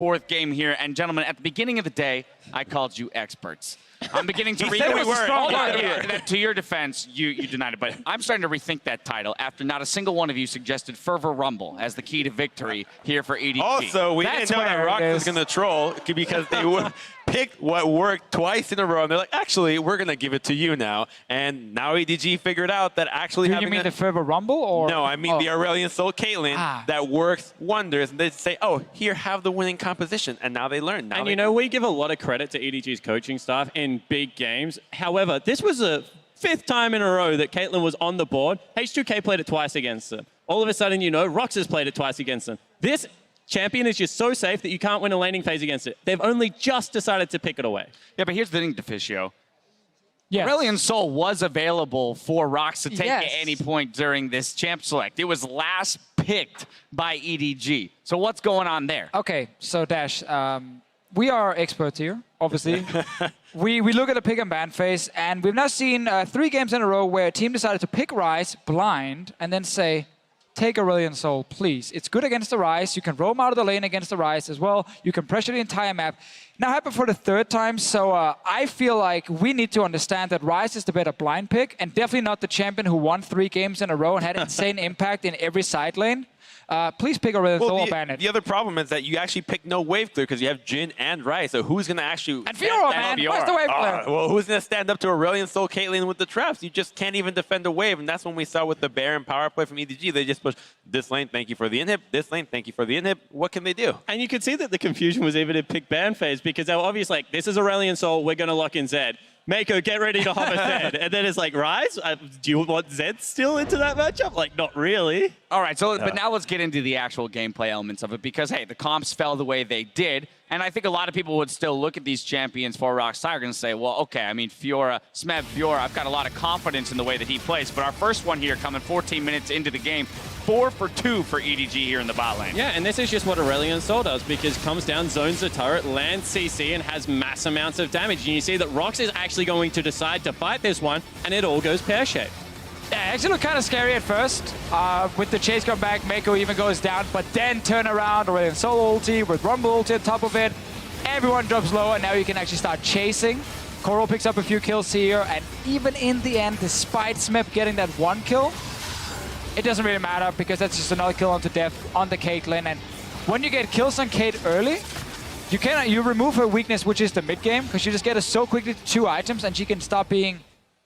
fourth game here. And gentlemen, at the beginning of the day, I called you experts. I'm beginning to said we weren't. Hold on. To your defense, you denied it, but I'm starting to rethink that title after not a single one of you suggested Fervor Rumble as the key to victory here for EDG. Also, we didn't know that Rox was going to troll because they picked what worked twice in a row, and they're like, actually, we're going to give it to you now. And now EDG figured out that actually Do you mean the Fervor Rumble? Or? No, I mean the Aurelion Sol Caitlyn that works wonders. And they say, oh, here, have the winning composition. And now they learn. Now and you know, we give a lot of credit to EDG's coaching staff in big games. However, this was a 5th time in a row that Caitlyn was on the board. H2K played it twice against them. All of a sudden, you know, Rox has played it twice against them. This champion is just so safe that you can't win a laning phase against it. They've only just decided to pick it away. Yeah, but here's the thing, Deficio. Yes. Aurelion Sol was available for Rox to take at any point during this champ select. It was last picked by EDG. So what's going on there? Okay, so Dash, we are experts here, obviously. we look at the pick and ban phase, and we've now seen 3 games in a row where a team decided to pick Ryze blind and then say, take Aurelion Sol, please. It's good against the Ryze. You can roam out of the lane against the Ryze as well. You can pressure the entire map. Now happened for the 3rd time, so I feel like we need to understand that Ryze is the better blind pick and definitely not the champion who won 3 games in a row and had insane impact in every side lane. Please pick Aurelion Sol or ban it. The other problem is that you actually pick no wave clear because you have Jhin and Ryze. So who's going to actually... And Fiora, man. Where's the wave clear? Well, who's going to stand up to Aurelion Sol Caitlyn with the traps? You just can't even defend a wave. And that's when we saw with the Baron power play from EDG. They just push this lane, thank you for the inhib. This lane, thank you for the inhib. What can they do? And you could see that the confusion was even in pick ban phase because they were obviously like, this is Aurelion Sol, we're going to lock in Zed. Mako, get ready to hop a Zed. And then it's like, Ryze, do you want Zed still into that matchup? Like, not really. All right, so but now let's get into the actual gameplay elements of it because, hey, the comps fell the way they did. And I think a lot of people would still look at these champions for Rox Tigers and say, well, okay, I mean, Fiora, Smeb, Fiora, I've got a lot of confidence in the way that he plays. But our first one here coming 14 minutes into the game, 4 for 2 for EDG here in the bot lane. Yeah, and this is just what Aurelion Sol does because comes down, zones the turret, lands CC, and has mass amounts of damage. And you see that Rox is actually going to decide to fight this one, and it all goes pear-shaped. Yeah, actually looked kind of scary at first. With the chase come back, Mako even goes down, but then turn around, Aurelion Sol ulti with Rumble ulti on top of it. Everyone drops low, and now you can actually start chasing. Koro picks up a few kills here, and even in the end, despite Smeb getting that 1 kill, it doesn't really matter because that's just another kill onto death on the Caitlyn. And when you get kills on Kate early, you remove her weakness, which is the mid game, because you just get her so quickly to 2 items, and she can stop being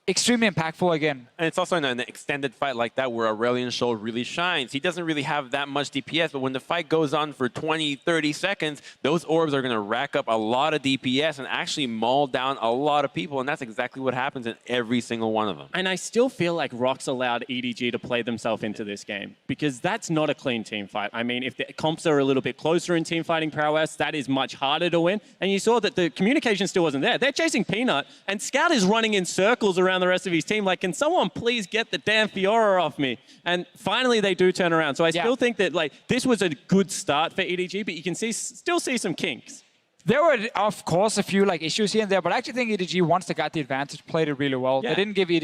extremely impactful again. And it's also in an extended fight like that where Aurelion Sol really shines. He doesn't really have that much DPS, but when the fight goes on for 20, 30 seconds, those orbs are going to rack up a lot of DPS and actually maul down a lot of people, and that's exactly what happens in every single one of them. And I still feel like Rox allowed EDG to play themselves into this game because that's not a clean team fight. I mean, if the comps are a little bit closer in team fighting prowess, that is much harder to win. And you saw that the communication still wasn't there. They're chasing Peanut, and Scout is running in circles around the rest of his team like, can someone please get the damn Fiora off me? And finally they do turn around. So I still think that like this was a good start for EDG, but you can still see some kinks. There were, of course, a few like issues here and there, but I actually think EDG, once they got the advantage, played it really well. Yeah. They didn't give they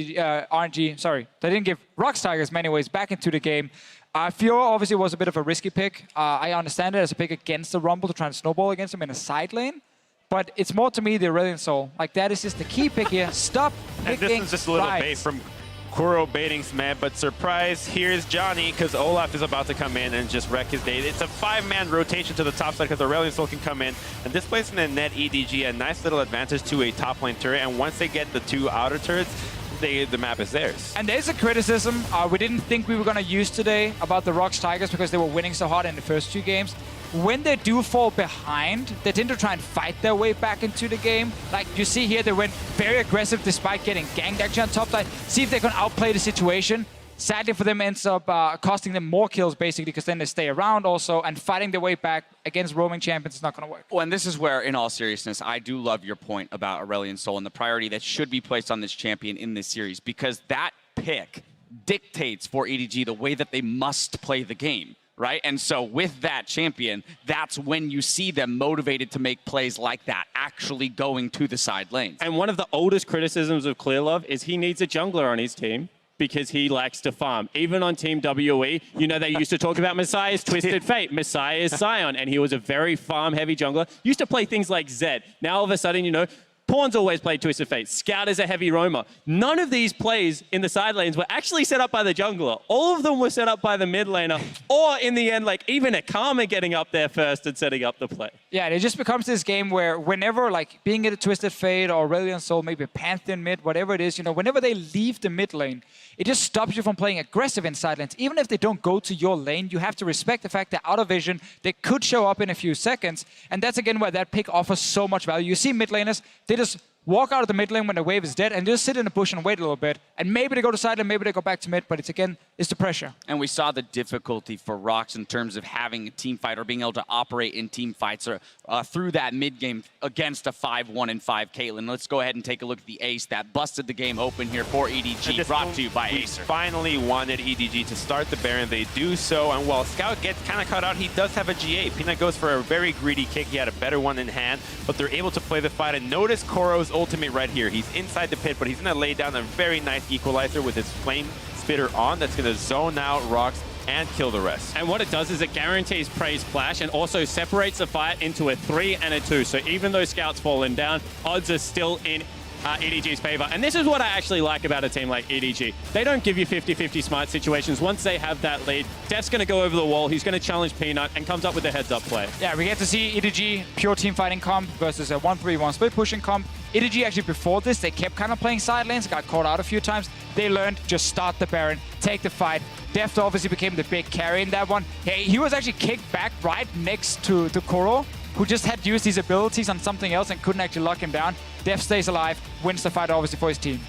didn't give Rox Tigers many ways back into the game. Fiora obviously was a bit of a risky pick. I understand it as a pick against the Rumble to try and snowball against him in a side lane. But it's more to me the Aurelion Sol. Like, that is just the key pick here. Stop picking And this is just a little Ryze. bait from Kuro baiting Smeb, but surprise, here's Johnny, because Olaf is about to come in and just wreck his day. It's a 5-man rotation to the top side because Aurelion Sol can come in, and this plays in the net EDG a nice little advantage to a top lane turret, and once they get the 2 outer turrets, the map is theirs. And there's a criticism we didn't think we were going to use today about the Rox Tigers because they were winning so hard in the first 2 games. When they do fall behind, they tend to try and fight their way back into the game. Like you see here, they went very aggressive despite getting ganked actually on top side. See if they can outplay the situation. Sadly for them, ends up costing them more kills basically because then they stay around also, and fighting their way back against roaming champions is not going to work. Well, and this is where, in all seriousness, I do love your point about Aurelion Sol and the priority that should be placed on this champion in this series, because that pick dictates for EDG the way that they must play the game. Right? And so with that champion, that's when you see them motivated to make plays like that, actually going to the side lanes. And one of the oldest criticisms of Clearlove is he needs a jungler on his team because he likes to farm. Even on Team WE, you know, they used to talk about Messiah's Twisted Fate, Messiah's Sion, and he was a very farm-heavy jungler. Used to play things like Zed. Now, all of a sudden, you know, Pawn's always played Twisted Fate. Scout is a heavy roamer. None of these plays in the side lanes were actually set up by the jungler. All of them were set up by the mid laner, or in the end, like even a Karma getting up there first and setting up the play. Yeah, it just becomes this game where whenever, like, being it a Twisted Fate or Aurelion Soul, maybe a Pantheon mid, whatever it is, you know, whenever they leave the mid lane, it just stops you from playing aggressive in side lanes. Even if they don't go to your lane, you have to respect the fact they're out of vision. They could show up in a few seconds, and that's again where that pick offers so much value. You see mid laners, they just walk out of the mid lane when the wave is dead and just sit in the bush and wait a little bit. And maybe they go to side lane, maybe they go back to mid, but it's again, it's the pressure. And we saw the difficulty for Rox in terms of having a team fight or being able to operate in team fights or through that mid game against a 5-1 and 5 Caitlyn. Let's go ahead and take a look at the ace that busted the game open here for EDG, brought to you by Acer. Finally wanted EDG to start the Baron. They do so, and while Scout gets kind of cut out, he does have a GA. Peanut goes for a very greedy kick. He had a better one in hand, but they're able to play the fight. And notice Koro's ultimate right here. He's inside the pit, but he's going to lay down a very nice equalizer with his Flame Spitter on. That's going to zone out Rox and kill the rest. And what it does is it guarantees Prey's flash and also separates the fight into a 3 and a 2. So even though Scout's fallen down, odds are still in EDG's favor. And this is what I actually like about a team like EDG. They don't give you 50-50 smart situations. Once they have that lead, Def's going to go over the wall. He's going to challenge Peanut and comes up with a heads-up play. Yeah, we get to see EDG pure team fighting comp versus a 1-3-1 split pushing comp. EDG actually before this, they kept kind of playing side lanes, got caught out a few times. They learned just start the Baron, take the fight. Deft obviously became the big carry in that one. Hey, he was actually kicked back right next to Koro, who just had used his abilities on something else and couldn't actually lock him down. Deft stays alive, wins the fight obviously for his team.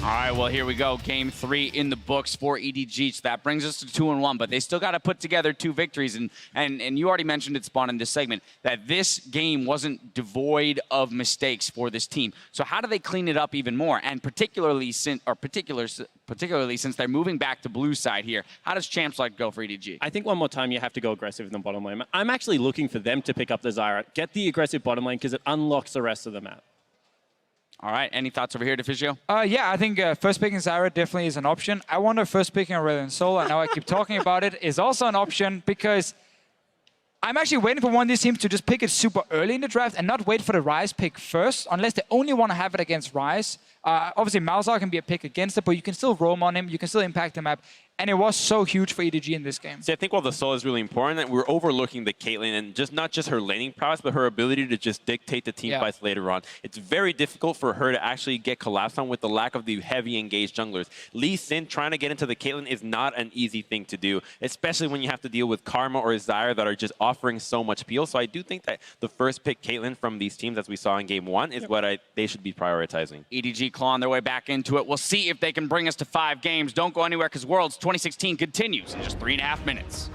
All right, well, here we go. Game 3 in the books for EDG. So that brings us to 2-1, but they still got to put together 2 victories. And you already mentioned it, Spawn, in this segment, that this game wasn't devoid of mistakes for this team. So how do they clean it up even more? And particularly since they're moving back to blue side here, how does Champs like go for EDG? I think one more time you have to go aggressive in the bottom lane. I'm actually looking for them to pick up the Zyra, get the aggressive bottom lane because it unlocks the rest of the map. All right, any thoughts over here, Deficio? Yeah, I think first picking Zyra definitely is an option. I wonder first picking Aurelion Sol, I know I keep talking about it, is also an option because I'm actually waiting for one of these teams to just pick it super early in the draft and not wait for the Ryze pick first, unless they only want to have it against Ryze. Obviously, Malzahar can be a pick against it, but you can still roam on him, you can still impact the map. And it was so huge for EDG in this game. See, I think while the Soul is really important, that we're overlooking the Caitlyn and not just her laning prowess, but her ability to just dictate the team fights later on. It's very difficult for her to actually get collapsed on with the lack of the heavy engaged junglers. Lee Sin trying to get into the Caitlyn is not an easy thing to do, especially when you have to deal with Karma or Zyra that are just offering so much peel. So I do think that the first pick Caitlyn from these teams, as we saw in Game 1, is what they should be prioritizing. EDG clawing their way back into it. We'll see if they can bring us to 5 games. Don't go anywhere because Worlds 2016 continues in just 3.5 minutes.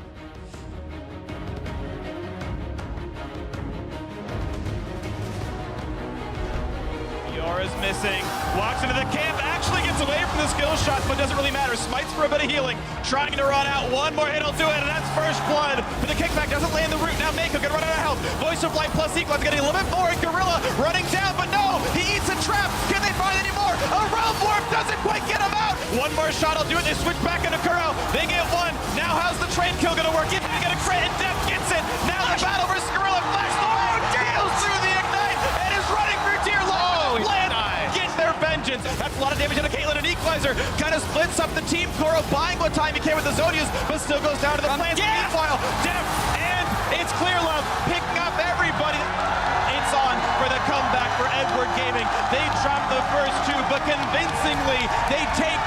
Yora's missing, walks into the camp, actually gets away from the skill shot, but doesn't really matter. Smites for a bit of healing, trying to run out. One more hit will do it, and that's first blood. But the kickback doesn't land the root. Now Mako can run out of health. Voice of Light plus Equalize getting a little bit more, and Gorilla running down, but no, he eats a trap. Can they find any more? A Realm Warp doesn't quite get him out. One more shot will do it. They switch back into Kuro. They get one. Now how's the train kill gonna work? If they get a crit, and Def gets it. Now the battle versus Gorilla. Flash Lord deals through the ignite and is running for dear life. Gets their vengeance. That's a lot of damage on a Caitlyn and Equalizer. Kind of splits up the team. Kuro buying what time he can with the Zodias, but still goes down to the plants. Meanwhile, Def and it's Clear Love picking up everybody. It's on for the comeback for Edward Gaming. They drop the first 2, but convincingly they take